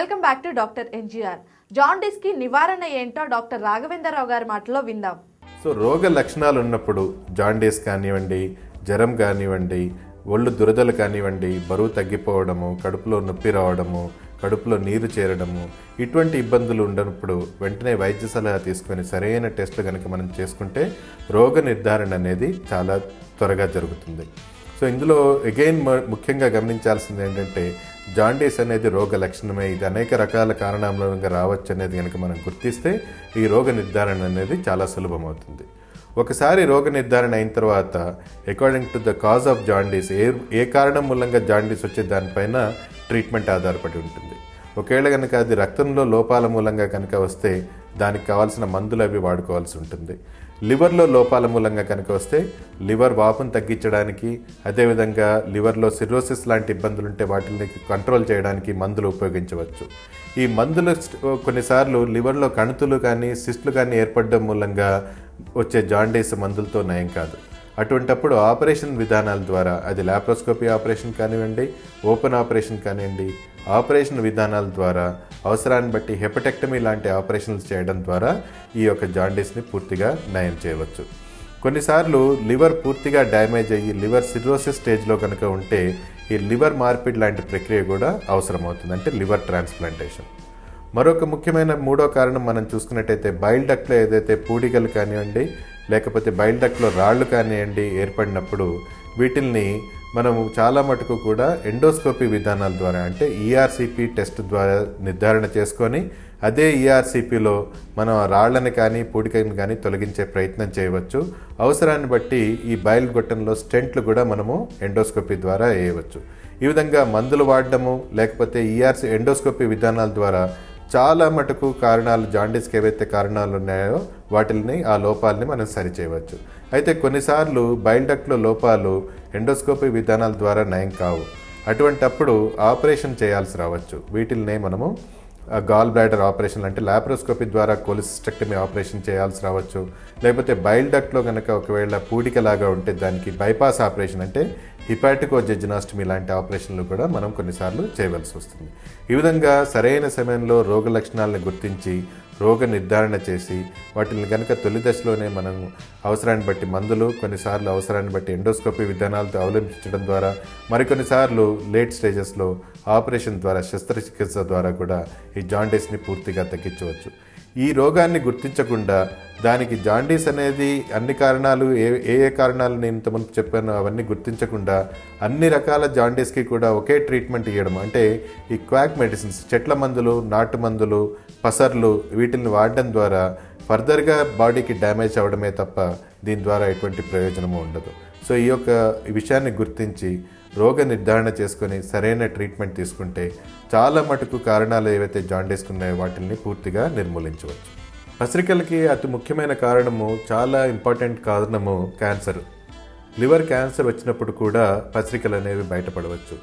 Welcome back to doctor NGR. Jaundice కి నివారణ ఏంటో డాక్టర్ రాఘవేంద్రరావు గారి మాటలో విందాం. సో రోగ లక్షణాలు ఉన్నప్పుడు జాండీస్ కానివ్వండి, జ్వరం కానివ్వండి, ఒళ్ళు దురదలు కానివ్వండి, బరువు తగ్గిపోవడము, కడుపులో నొప్పి రావడము, కడుపులో నీరు చేరడము, ఇటువంటి ఇబ్బందులు ఉన్నప్పుడు వెంటనే వైద్య సలహా తీసుకొని సరైన టెస్టులు కనుక మనం చేసుకుంటే రోగ నిర్ధారణ అనేది చాలా త్వరగా జరుగుతుంది. సో ఇందులో అగైన్ ముఖ్యంగా గమనించాల్సింది ఏంటంటే జాండీస్ అనేది రోగ లక్షణమే, ఇది అనేక రకాల కారణాల మూలంగా రావచ్చు అనేది కనుక మనం గుర్తిస్తే ఈ రోగ నిర్ధారణ అనేది చాలా సులభమవుతుంది. ఒకసారి రోగ నిర్ధారణ అయిన తర్వాత according to the cause of jaundice, ఏ కారణం మూలంగా జాండీస్ వచ్చే దానిపైన ట్రీట్మెంట్ ఆధారపడి ఉంటుంది. ఒకవేళ కనుక అది రక్తంలో లోపాల మూలంగా కనుక వస్తే దానికి కావాల్సిన మందులు అవి వాడుకోవాల్సి ఉంటుంది. లివర్లో లోపాల మూలంగా కనుక వస్తే లివర్ వాపును తగ్గించడానికి, అదేవిధంగా లివర్లో సిర్రోసిస్ లాంటి ఇబ్బందులు ఉంటే వాటిని కంట్రోల్ చేయడానికి మందులు ఉపయోగించవచ్చు. ఈ మందులు కొన్నిసార్లు లివర్లో కణుతులు కానీ సిస్టులు కానీ ఏర్పడడం మూలంగా వచ్చే జాండీస్ మందులతో నయం కాదు. అటువంటప్పుడు ఆపరేషన్ విధానాల ద్వారా, అది లాప్రోస్కోపీ ఆపరేషన్ కానివ్వండి, ఓపెన్ ఆపరేషన్ కానివ్వండి, ఆపరేషన్ విధానాల ద్వారా అవసరాన్ని బట్టి హెపటెక్టమీ లాంటి ఆపరేషన్లు చేయడం ద్వారా ఈ యొక్క జాండీస్ని పూర్తిగా నయం చేయవచ్చు. కొన్నిసార్లు లివర్ పూర్తిగా డ్యామేజ్ అయ్యి లివర్ సిర్రోసిస్ స్టేజ్లో కనుక ఉంటే ఈ లివర్ మార్పిడి లాంటి ప్రక్రియ కూడా అవసరమవుతుంది, అంటే లివర్ ట్రాన్స్ప్లాంటేషన్. మరొక ముఖ్యమైన మూడో కారణం మనం చూసుకున్నట్టయితే బైల్ డక్ట్లో ఏదైతే పూడికలు కానివ్వండి, లేకపోతే బైల్ డక్ట్లో రాళ్ళు కానివ్వండి ఏర్పడినప్పుడు వీటిల్ని మనము చాలా మటుకు కూడా ఎండోస్కోపీ విధానాల ద్వారా, అంటే ఈఆర్సిపి టెస్ట్ ద్వారా నిర్ధారణ చేసుకొని అదే ఈఆర్సిపిలో మనం రాళ్లను కానీ పూడికలను కానీ తొలగించే ప్రయత్నం చేయవచ్చు. అవసరాన్ని బట్టి ఈ బైల్ గొట్టంలో స్టెంట్లు కూడా మనము ఎండోస్కోపీ ద్వారా వేయవచ్చు. ఈ విధంగా మందులు వాడడము లేకపోతే ఎండోస్కోపీ విధానాల ద్వారా చాలా మటుకు కారణాలు, జాండీస్కి ఏవైతే కారణాలు ఉన్నాయో వాటిని, ఆ లోపాలని మనం సరిచేయవచ్చు. అయితే కొన్నిసార్లు బైల్ డక్ట్లో లోపాలు ఎండోస్కోపీ విధానాల ద్వారా నయం కావు. అటువంటప్పుడు ఆపరేషన్ చేయాల్సి రావచ్చు. వీటిల్ని మనము గాల్ బ్లాడర్ ఆపరేషన్ అంటే లాప్రోస్కోపీ ద్వారా కోలిసిస్టెక్టమీ ఆపరేషన్ చేయాల్సి రావచ్చు. లేకపోతే బైల్ డక్ట్లో కనుక ఒకవేళ పూడికలాగా ఉంటే దానికి బైపాస్ ఆపరేషన్ అంటే హిపాటికోజెజినాస్టమీ లాంటి ఆపరేషన్లు కూడా మనం కొన్నిసార్లు చేయవలసి వస్తుంది. ఈ విధంగా సరైన సమయంలో రోగ లక్షణాలను గుర్తించి రోగ నిర్ధారణ చేసి వాటిని కనుక తొలి దశలోనే మనం అవసరాన్ని బట్టి మందులు, కొన్నిసార్లు అవసరాన్ని బట్టి ఎండోస్కోపీ విధానాలతో అవలంబించడం ద్వారా, మరికొన్నిసార్లు లేట్ స్టేజెస్లో ఆపరేషన్ ద్వారా, శస్త్రచికిత్స ద్వారా కూడా ఈ జాండీస్ని పూర్తిగా తగ్గించవచ్చు. ఈ రోగాన్ని గుర్తించకుండా దానికి జాండీస్ అనేది అన్ని కారణాలు ఏ కారణాలు నేను ఇంతకుముందు చెప్పానో అవన్నీ గుర్తించకుండా అన్ని రకాల జాండీస్కి కూడా ఒకే ట్రీట్మెంట్ ఇవ్వడం, అంటే ఈ క్వాక్ మెడిసిన్స్, చెట్ల మందులు, నాటు మందులు, పసర్లు వీటిని వాడడం ద్వారా ఫర్దర్గా బాడీకి డ్యామేజ్ అవ్వడమే తప్ప దీని ద్వారా ఎటువంటి ప్రయోజనము ఉండదు. సో ఈ విషయాన్ని గుర్తించి రోగ నిర్ధారణ చేసుకొని సరైన ట్రీట్మెంట్ తీసుకుంటే చాలా మటుకు కారణాలు ఏవైతే జాండీస్కి ఉన్నాయో వాటిని పూర్తిగా నిర్మూలించవచ్చు. పసిరికలకి అతి ముఖ్యమైన కారణము, చాలా ఇంపార్టెంట్ కారణము క్యాన్సర్. లివర్ క్యాన్సర్ వచ్చినప్పుడు కూడా పసిరికలు అనేవి బయటపడవచ్చు.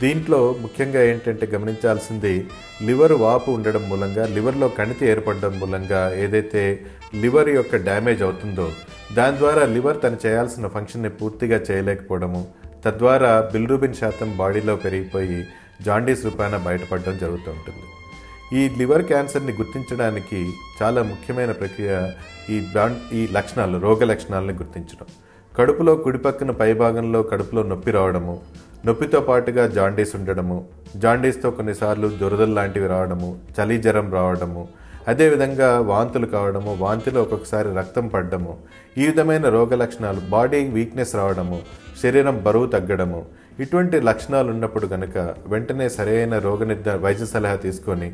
దీంట్లో ముఖ్యంగా ఏంటంటే గమనించాల్సింది, లివర్ వాపు ఉండడం మూలంగా, లివర్లో కణితి ఏర్పడడం మూలంగా ఏదైతే లివర్ యొక్క డ్యామేజ్ అవుతుందో దాని ద్వారా లివర్ తను చేయాల్సిన ఫంక్షన్ని పూర్తిగా చేయలేకపోవడము, తద్వారా బిలిరూబిన్ శాతం బాడీలో పెరిగిపోయి జాండీస్ రూపాన బయటపడడం జరుగుతూ ఉంటుంది. ఈ లివర్ క్యాన్సర్ని గుర్తించడానికి చాలా ముఖ్యమైన ప్రక్రియ ఈ లక్షణాలు, రోగ లక్షణాలను గుర్తించడం. కడుపులో కుడిపక్కన పైభాగంలో కడుపులో నొప్పి రావడము, నొప్పితో పాటుగా జాండీస్ ఉండడము, జాండీస్తో కొన్నిసార్లు దురదలు లాంటివి రావడము, చలి జ్వరం రావడము, అదేవిధంగా వాంతులు కావడము, వాంతిలో ఒక్కొక్కసారి రక్తం పడడము, ఈ విధమైన రోగ లక్షణాలు, బాడీ వీక్నెస్ రావడము, శరీరం బరువు తగ్గడము, ఇటువంటి లక్షణాలు ఉన్నప్పుడు కనుక వెంటనే సరైన వైద్య సలహా తీసుకొని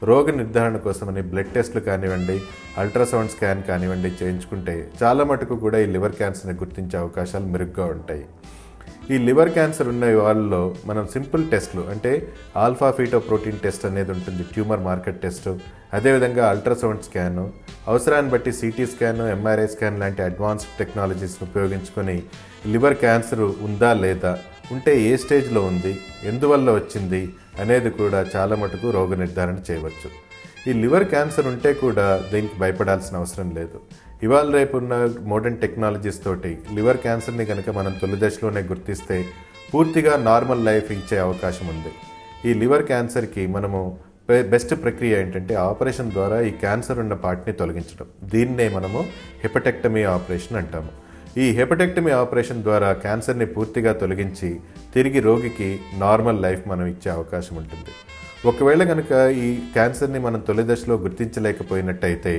రోగ నిర్ధారణ కోసమని బ్లడ్ టెస్టులు కానివ్వండి, అల్ట్రాసౌండ్ స్కాన్ కానివ్వండి చేయించుకుంటే చాలా మటుకు కూడా ఈ లివర్ క్యాన్సర్ని గుర్తించే అవకాశాలు మెరుగ్గా ఉంటాయి. ఈ లివర్ క్యాన్సర్ ఉన్న వాళ్ళలో మనం సింపుల్ టెస్ట్లు, అంటే ఆల్ఫా ఫీటోప్రోటీన్ టెస్ట్ అనేది ఉంటుంది, ట్యూమర్ మార్కర్ టెస్ట్, అదేవిధంగా అల్ట్రాసౌండ్ స్కాను, అవసరాన్ని బట్టి సిటీ స్కాన్, ఎంఆర్ఐ స్కాన్ లాంటి అడ్వాన్స్డ్ టెక్నాలజీస్ని ఉపయోగించుకొని లివర్ క్యాన్సర్ ఉందా లేదా, ఉంటే ఏ స్టేజ్లో ఉంది, ఎందువల్ల వచ్చింది అనేది కూడా చాలా మటుకు రోగ నిర్ధారణ చేయవచ్చు. ఈ లివర్ క్యాన్సర్ ఉంటే కూడా దీనికి భయపడాల్సిన అవసరం లేదు. ఇవాళ రేపు ఉన్న మోడర్న్ టెక్నాలజీస్ తోటి లివర్ క్యాన్సర్ని కనుక మనం తొలి దశలోనే గుర్తిస్తే పూర్తిగా నార్మల్ లైఫ్ ఇచ్చే అవకాశం ఉంది. ఈ లివర్ క్యాన్సర్కి మనము బెస్ట్ ప్రక్రియ ఏంటంటే ఆపరేషన్ ద్వారా ఈ క్యాన్సర్ ఉన్న పార్ట్ని తొలగించడం. దీన్నే మనము హెపటెక్టమీ ఆపరేషన్ అంటాము. ఈ హెపటెక్టమీ ఆపరేషన్ ద్వారా క్యాన్సర్ని పూర్తిగా తొలగించి తిరిగి రోగికి నార్మల్ లైఫ్ మనం ఇచ్చే అవకాశం ఉంటుంది. ఒకవేళ కనుక ఈ క్యాన్సర్ని మనం తొలి దశలో గుర్తించలేకపోయినట్టయితే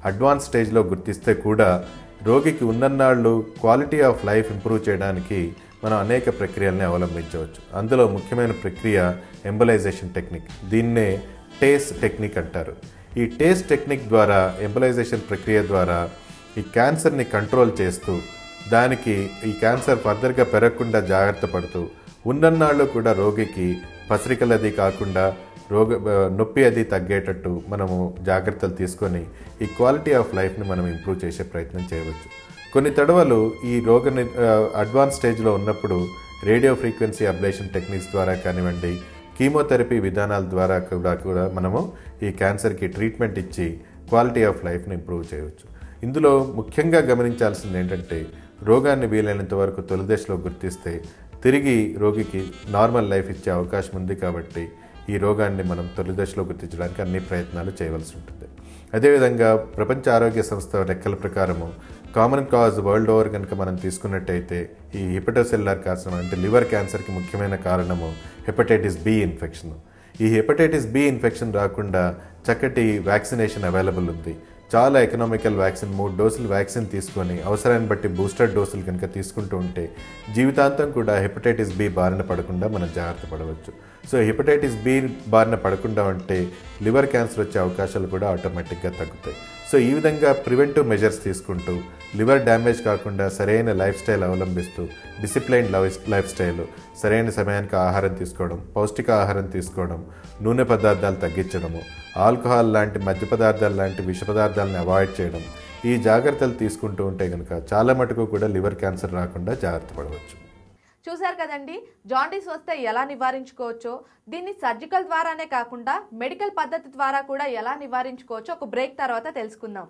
అడ్వాన్స్ స్టేజ్లో గుర్తిస్తే కూడా రోగికి ఉన్నన్నాళ్ళు క్వాలిటీ ఆఫ్ లైఫ్ ఇంప్రూవ్ చేయడానికి మనం అనేక ప్రక్రియల్ని అవలంబించవచ్చు. అందులో ముఖ్యమైన ప్రక్రియ ఎంబలైజేషన్ టెక్నిక్. దీన్నే టేస్ టెక్నిక్ అంటారు. ఈ టేస్ టెక్నిక్ ద్వారా, ఎంబలైజేషన్ ప్రక్రియ ద్వారా ఈ క్యాన్సర్ని కంట్రోల్ చేస్తూ దానికి ఈ క్యాన్సర్ ఫర్దర్గా పెరగకుండా జాగ్రత్త పడుతూ ఉన్నన్నాళ్ళు కూడా రోగికి పసరికలు అది కాకుండా నొప్పి అది తగ్గేటట్టు మనము జాగ్రత్తలు తీసుకొని ఈ క్వాలిటీ ఆఫ్ లైఫ్ని మనం ఇంప్రూవ్ చేసే ప్రయత్నం చేయవచ్చు. కొన్ని తడవలు ఈ అడ్వాన్స్ స్టేజ్లో ఉన్నప్పుడు రేడియో ఫ్రీక్వెన్సీ అబ్లేషన్ టెక్నిక్స్ ద్వారా కానివ్వండి, కీమోథెరపీ విధానాల ద్వారా కూడా మనము ఈ క్యాన్సర్కి ట్రీట్మెంట్ ఇచ్చి క్వాలిటీ ఆఫ్ లైఫ్ని ఇంప్రూవ్ చేయవచ్చు. ఇందులో ముఖ్యంగా గమనించాల్సింది ఏంటంటే రోగాన్ని వీలైనంత వరకు తొలి దశలో గుర్తిస్తే తిరిగి రోగికి నార్మల్ లైఫ్ ఇచ్చే అవకాశం ఉంది. కాబట్టి ఈ రోగాన్ని మనం తొలి దశలో గుర్తించడానికి అన్ని ప్రయత్నాలు చేయవలసి ఉంటుంది. అదేవిధంగా ప్రపంచ ఆరోగ్య సంస్థ లెక్కల ప్రకారము కామన్ కాజ్ వరల్డ్ ఓవర్ కనుక మనం తీసుకున్నట్టయితే ఈ హెపటోసెల్యులర్ కార్సినోమా అంటే లివర్ క్యాన్సర్కి ముఖ్యమైన కారణము హెపటైటిస్ బి ఇన్ఫెక్షన్. ఈ హెపటైటిస్ బి ఇన్ఫెక్షన్ రాకుండా చక్కటి వ్యాక్సినేషన్ అవైలబుల్ ఉంది. చాలా ఎకనామికల్ వ్యాక్సిన్, 3 డోసులు వ్యాక్సిన్ తీసుకొని అవసరాన్ని బట్టి బూస్టర్ డోసులు కనుక తీసుకుంటూ ఉంటే జీవితాంతం కూడా హెపటైటిస్ బి బారిన పడకుండా మనం జాగ్రత్త పడవచ్చు. సో హెపటైటిస్ బి బారిన పడకుండా ఉంటే లివర్ క్యాన్సర్ వచ్చే అవకాశాలు కూడా ఆటోమేటిక్గా తగ్గుతాయి. సో ఈ విధంగా ప్రివెంటివ్ మెజర్స్ తీసుకుంటూ లివర్ డ్యామేజ్ కాకుండా సరైన లైఫ్ స్టైల్ అవలంబిస్తూ డిసిప్లైన్డ్ లైఫ్ స్టైల్, సరైన సమయానికి ఆహారం తీసుకోవడం, పౌష్టిక ఆహారం తీసుకోవడం, నూనె పదార్థాలు తగ్గించడము, ఆల్కహాల్ లాంటి మద్య పదార్థాలు లాంటి విష పదార్థాలను అవాయిడ్ చేయడం, ఈ జాగ్రత్తలు తీసుకుంటూ ఉంటే కనుక చాలా మటుకు కూడా లివర్ క్యాన్సర్ రాకుండా జాగ్రత్త పడవచ్చు. చూశారు కదండి, జాండీస్ వస్తే ఎలా నివారించుకోవచ్చో, దీన్ని సర్జికల్ ద్వారానే కాకుండా మెడికల్ పద్ధతి ద్వారా కూడా ఎలా నివారించుకోవచ్చో ఒక బ్రేక్ తర్వాత తెలుసుకుందాం.